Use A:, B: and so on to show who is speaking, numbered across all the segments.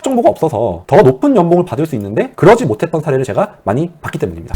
A: 정보가 없어서 더 높은 연봉을 받을 수 있는데 그러지 못했던 사례를 제가 많이 봤기 때문입니다.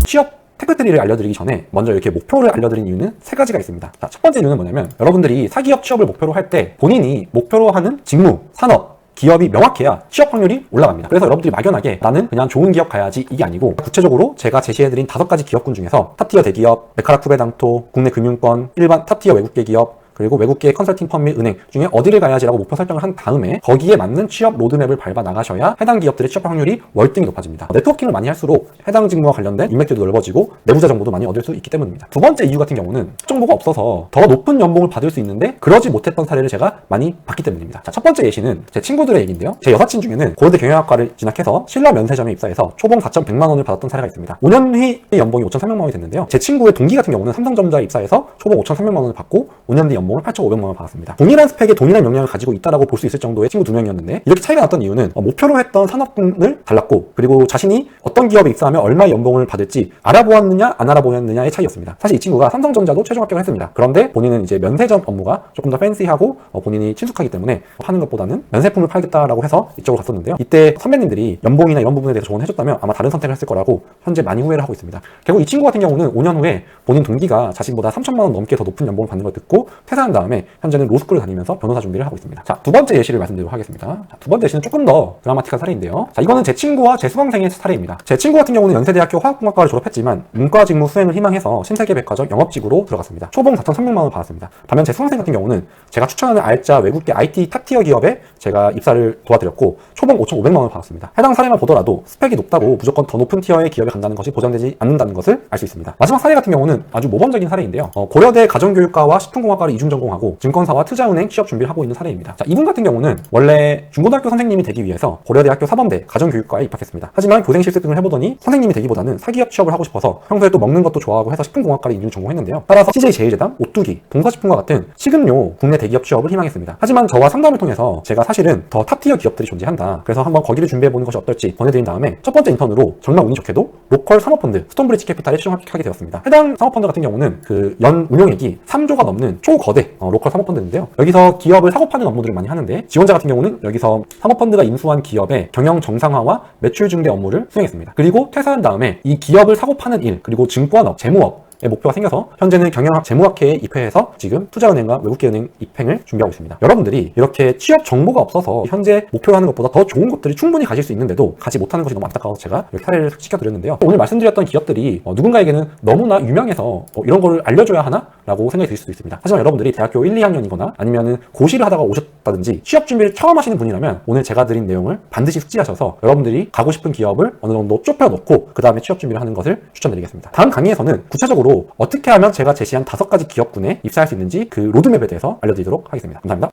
A: 취업 테크트리를 알려드리기 전에 먼저 이렇게 목표를 알려드린 이유는 세 가지가 있습니다. 자, 첫 번째 이유는 뭐냐면 여러분들이 사기업 취업을 목표로 할 때 본인이 목표로 하는 직무, 산업, 기업이 명확해야 취업 확률이 올라갑니다. 그래서 여러분들이 막연하게 나는 그냥 좋은 기업 가야지 이게 아니고 구체적으로 제가 제시해드린 5가지 기업군 중에서 탑티어 대기업, 메카라 쿠베당토, 국내 금융권, 일반 탑티어 외국계 기업, 그리고 외국계 컨설팅 펌 및 은행 중에 어디를 가야지라고 목표 설정을 한 다음에 거기에 맞는 취업 로드맵을 밟아 나가셔야 해당 기업들의 취업 확률이 월등히 높아집니다. 네트워킹을 많이 할수록 해당 직무와 관련된 인맥들도 넓어지고 내부자 정보도 많이 얻을 수 있기 때문입니다. 두 번째 이유 같은 경우는 정보가 없어서 더 높은 연봉을 받을 수 있는데 그러지 못했던 사례를 제가 많이 봤기 때문입니다. 자, 첫 번째 예시는 제 친구들의 얘기인데요. 제 여사친 중에는 고려대 경영학과를 진학해서 신라 면세점에 입사해서 초봉 4,100만 원을 받았던 사례가 있습니다. 5년 후에 연봉이 5,300만 원이 됐는데요. 제 친구의 동기 같은 경우는 삼성전자에 입사해서 초봉 5,300만 원을 받고 5년 뒤 연봉을 8,500만 원을 받았습니다. 동일한 스펙에 동일한 역량을 가지고 있다라고 볼 수 있을 정도의 친구 2명이었는데 이렇게 차이가 났던 이유는 목표로 했던 산업군을 달랐고 그리고 자신이 어떤 기업에 입사하면 얼마의 연봉을 받을지 알아보았느냐 안 알아보았느냐의 차이였습니다. 사실 이 친구가 삼성전자도 최종 합격을 했습니다. 그런데 본인은 이제 면세점 업무가 조금 더 팬시하고 본인이 친숙하기 때문에 파는 것보다는 면세품을 팔겠다라고 해서 이쪽으로 갔었는데요. 이때 선배님들이 연봉이나 이런 부분에 대해서 조언을 해줬다면 아마 다른 선택을 했을 거라고 현재 많이 후회를 하고 있습니다. 결국 이 친구 같은 경우는 5년 후에 본인 동기가 자신보다 3천만 원 넘게 더 높은 연봉을 받는 걸 듣고 퇴사한 다음에 현재는 로스쿨을 다니면서 변호사 준비를 하고 있습니다. 자, 두 번째 예시를 말씀드리도록 하겠습니다. 자, 두 번째 예시는 조금 더 드라마틱한 사례인데요. 자, 이거는 제 친구와 제 수강생의 사례입니다. 제 친구 같은 경우는 연세대학교 화학공학과를 졸업했지만 문과 직무 수행을 희망해서 신세계 백화점 영업직으로 들어갔습니다. 초봉 4,300만 원을 받았습니다. 반면 제 수강생 같은 경우는 제가 추천하는 알짜 외국계 IT 탑티어 기업에 제가 입사를 도와드렸고 초봉 5,500만 원을 받았습니다. 해당 사례만 보더라도 스펙이 높다고 무조건 더 높은 티어의 기업에 간다는 것이 보장되지 않는다는 것을 알 수 있습니다. 마지막 사례 같은 경우는 아주 모범적인 사례인데요. 고려대 가정교육과와 식품공학과를 이중 전공하고 증권사와 투자은행 취업 준비를 하고 있는 사례입니다. 자, 이분 같은 경우는 원래 중고등학교 선생님이 되기 위해서 고려대학교 사범대 가정교육과에 입학했습니다. 하지만 교생 실습 등을 해보더니 선생님이 되기보다는 사기업 취업을 하고 싶어서 평소에 또 먹는 것도 좋아하고 해서 식품공학과를 이중 전공했는데요. 따라서 CJ제일제당, 오뚜기, 동서식품과 같은 식음료 국내 대기업 취업을 희망했습니다. 하지만 저와 상담을 통해서 제가 사실은 더 탑티어 기업들이 존재한다. 그래서 한번 거기를 준비해보는 것이 어떨지 권해드린 다음에 첫 번째 인턴으로 정말 운이 좋게도 로컬 사모펀드 스톤브리지 캐피탈에 최종 합격하게 되었습니다. 해당 사모펀드 같은 경우는 그 연 운용액이 3조가 넘는 초거대 로컬 사모펀드인데요. 여기서 기업을 사고 파는 업무들을 많이 하는데 지원자 같은 경우는 여기서 사모펀드가 인수한 기업의 경영 정상화와 매출 증대 업무를 수행했습니다. 그리고 퇴사한 다음에 이 기업을 사고 파는 일 그리고 증권업, 재무업 목표가 생겨서 현재는 경영학 재무학회에 입회해서 지금 투자은행과 외국계 은행 입행을 준비하고 있습니다. 여러분들이 이렇게 취업 정보가 없어서 현재 목표로 하는 것보다 더 좋은 것들이 충분히 가질 수 있는데도 가지 못하는 것이 너무 안타까워서 제가 이렇게 사례를 시켜드렸는데요. 오늘 말씀드렸던 기업들이 누군가에게는 너무나 유명해서 이런 거를 알려줘야 하나? 라고 생각이 들 수도 있습니다. 하지만 여러분들이 대학교 1, 2학년이거나 아니면은 고시를 하다가 오셨다든지 취업 준비를 처음 하시는 분이라면 오늘 제가 드린 내용을 반드시 숙지하셔서 여러분들이 가고 싶은 기업을 어느 정도 좁혀놓고 그 다음에 취업 준비를 하는 것을 추천드리겠습니다. 다음 강의에서는 구체적으로 어떻게 하면 제가 제시한 5가지 기업군에 입사할 수 있는지 그 로드맵에 대해서 알려드리도록 하겠습니다. 감사합니다.